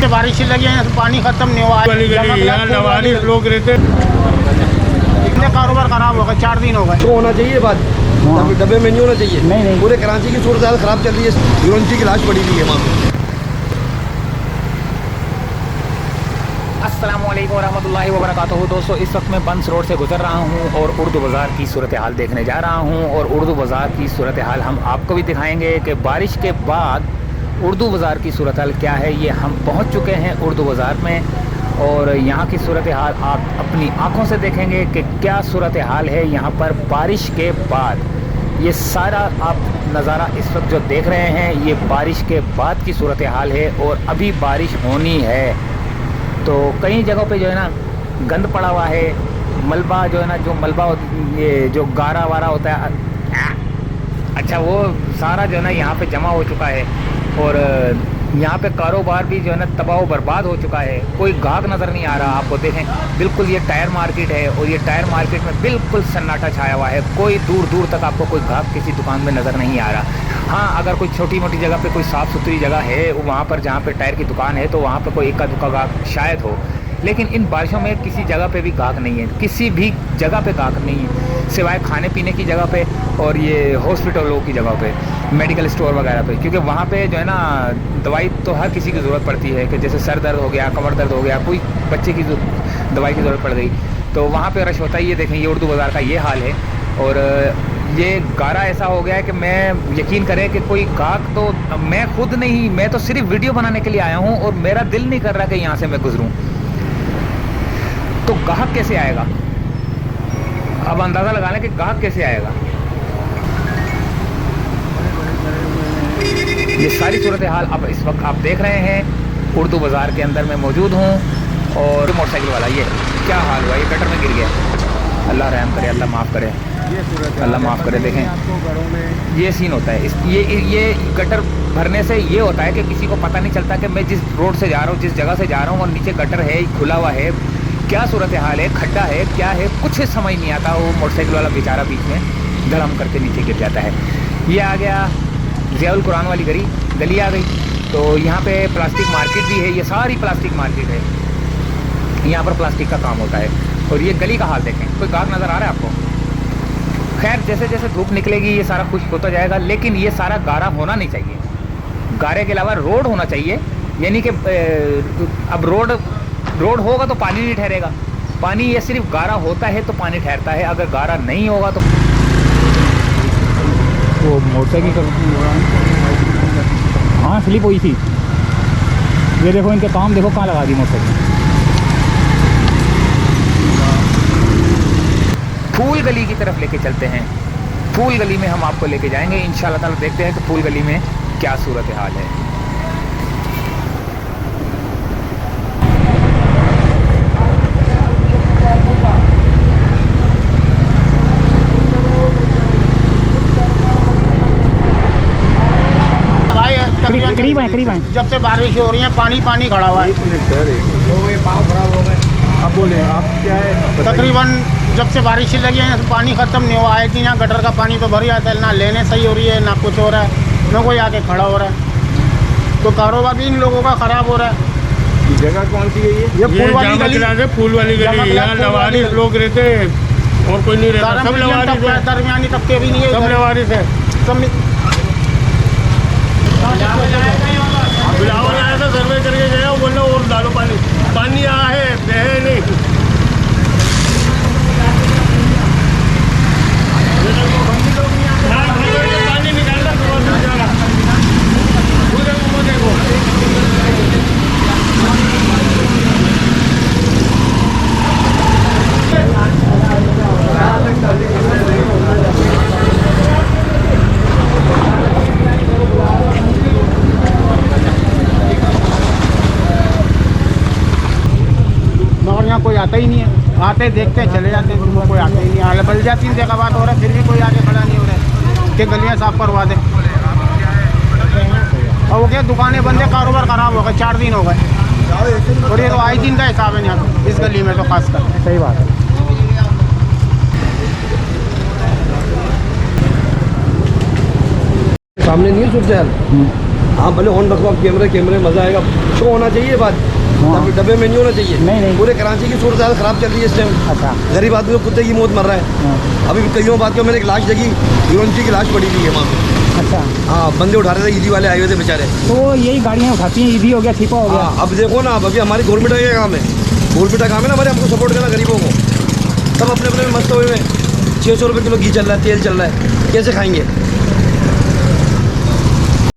से बारिश लगी है पानी खत्म नहीं हुआ है, लोग रहते इतने कारोबार खराब हो गए, 4 दिन हो गए। तो होना चाहिए बात, डब्बे में नहीं होना चाहिए। नहीं पूरे कराची की सूरत हाल खराब चल रही है, यूरोंची की लाश पड़ी हुई है वहाँ पे। अस्सलामुअलैकुम वरहमतुल्लाहि वबरकातुहू। दोस्तों, इस वक्त मैं बंस रोड से गुजर रहा हूँ और उर्दू बाज़ार की सूरत हाल देखने जा रहा हूँ। और उर्दू बाज़ार की सूरत हाल हम आपको भी दिखाएंगे कि बारिश के बाद उर्दू बाज़ार की सूरत हाल क्या है। ये हम पहुँच चुके हैं उर्दू बाज़ार में और यहाँ की सूरत हाल आप अपनी आँखों से देखेंगे कि क्या सूरत हाल है यहाँ पर बारिश के बाद। ये सारा आप नज़ारा इस वक्त जो देख रहे हैं ये बारिश के बाद की सूरत हाल है और अभी बारिश होनी है। तो कई जगहों पे जो है ना गंद पड़ा हुआ है, मलबा जो है ना, जो मलबा ये जो गारा वारा होता है, अच्छा वो सारा जो है ना यहाँ पे जमा हो चुका है। और यहाँ पे कारोबार भी जो है ना तबाह बर्बाद हो चुका है। कोई गाहक नज़र नहीं आ रहा। आपको देखें, बिल्कुल ये टायर मार्केट है और ये टायर मार्केट में बिल्कुल सन्नाटा छाया हुआ है। कोई दूर दूर तक आपको कोई गाहक किसी दुकान में नज़र नहीं आ रहा। हाँ, अगर कोई छोटी मोटी जगह पे कोई साफ़ सुथरी जगह है वहाँ पर, जहाँ पे टायर की दुकान है, तो वहाँ पर कोई इक्का दुक्का गाहक शायद हो। लेकिन इन बारिशों में किसी जगह पे भी गाहक नहीं है, किसी भी जगह पे गाहक नहीं है सिवाय खाने पीने की जगह पे और ये हॉस्पिटलों की जगह पे, मेडिकल स्टोर वगैरह पे। क्योंकि वहाँ पे जो है ना दवाई तो हर किसी की ज़रूरत पड़ती है, कि जैसे सर दर्द हो गया, कमर दर्द हो गया, कोई बच्चे की दवाई की ज़रूरत पड़ गई तो वहाँ पे रश होता है। ये देखें, ये उर्दू बाज़ार का ये हाल है। और ये गारा ऐसा हो गया है कि मैं यकीन करें कि कोई गाहक तो मैं खुद नहीं, मैं तो सिर्फ वीडियो बनाने के लिए आया हूँ और मेरा दिल नहीं कर रहा कि यहाँ से मैं गुजरूँ। तो गाहक कैसे आएगा? अब अंदाज़ा लगा लें कि गाहक कैसे आएगा। ये सारी सूरत हाल अब इस वक्त आप देख रहे हैं। उर्दू बाज़ार के अंदर मैं मौजूद हूँ और मोटरसाइकिल वाला ये क्या हाल हुआ, ये गटर में गिर गया। अल्लाह रहम करे, अल्लाह माफ़ करे, अल्लाह माफ़ करे। देखें, ये सीन होता है। ये गटर भरने से ये होता है कि किसी को पता नहीं चलता कि मैं जिस रोड से जा रहा हूँ, जिस जगह से जा रहा हूँ, और नीचे गटर है, खुला हुआ है, क्या सूरत हाल है, खड्डा है, क्या है, कुछ समझ नहीं आता। वो मोटरसाइकिल वाला बेचारा बीच में धड़म करके नीचे गिर जाता है। ये आ गया ज़ियाउल कुरान वाली गली आ गई। तो यहाँ पे प्लास्टिक मार्केट भी है, ये सारी प्लास्टिक मार्केट है, यहाँ पर प्लास्टिक का काम होता है। और ये गली का हाल देखें, कोई गाहक नज़र आ रहा है आपको? खैर, जैसे जैसे धूप निकलेगी ये सारा खुश्क होता जाएगा, लेकिन ये सारा गारा होना नहीं चाहिए। गारे के अलावा रोड होना चाहिए, यानी कि अब रोड होगा तो पानी नहीं ठहरेगा। पानी ये सिर्फ गारा होता है तो पानी ठहरता है, अगर गारा नहीं होगा तो वो मोटरसाइकिल हाँ स्लिप हुई थी। ये देखो, इनके काम देखो कहाँ लगा दी मोटरसाइकिल। फूल गली की तरफ लेके चलते हैं। फूल गली में हम आपको लेके जाएंगे इंशाल्लाह ताला। देखते हैं कि फूल गली में क्या सूरत हाल है। करीब है। जब से बारिश हो रही है पानी खड़ा हुआ है। तो ये पाँव खराब हो गए। अब बोले आप क्या है? तकरीबन जब से बारिश लगी है पानी खत्म नहीं हुआ है कि यहाँ गटर का पानी तो भर जाता है, ना लेने सही हो रही है, ना कुछ हो रहा है, ना कोई आके खड़ा हो रहा है। तो कारोबार भी इन लोगों का ख़राब हो रहा है। जगह कौन सी है ये? फूल वाली गली, यहाँ लवारिस लोग रहते हैं और कोई नहीं रहता। सब लवारिस है, दरमियानी तबके भी नहीं है, सब लवारिस है। बिलावल आया था, सर्वे करके गया, बोल रहा और डालो पानी आया है नहीं। पानी निकालना पूरे देखो। कोई आता ही नहीं है, आते देखते चले जाते हैं, कोई आता ही नहीं है। बल जाती जगह बात हो रहा है, फिर भी कोई आगे खड़ा नहीं हो रहा है कि गलियाँ साफ करवा दें। और वो क्या, दुकानें बंद है, कारोबार ख़राब हो गए, 4 दिन हो गए। और ये तो आए दिन का हिसाब है यहाँ इस गली में तो खास कर। सही बात है। सामने नहीं है सूरत हाल। हाँ भले ऑन रखो आप कैमरे मज़ा आएगा, शो होना चाहिए बात, डब्बे में नहीं होना चाहिए। नहीं। पूरे कराची की सूरत हाल ख़राब चल रही है इस टाइम। अच्छा। गरीब आदमी को कुत्ते की मौत मर रहा है। अभी कईयों बात को मैंने एक लाश देखी, यूरोंची की लाश पड़ी हुई है वहाँ पे। अच्छा। हाँ, बंदे उठा रहे थे, ईदी वाले आए हुए थे बेचारे। तो यही गाड़ियाँ उठाती हैं, ईदी हो गया, छिपा हो गया। हाँ, अब देखो ना, अब अभी हमारी गवर्नमेंट का काम है, गवर्नमेंट का काम है ना हमारे, हमको सपोर्ट करना गरीबों को। सब अपने अपने में मस्त हुए में 600 रुपये किलो घी चल रहा है, तेल चल रहा है, कैसे खाएंगे?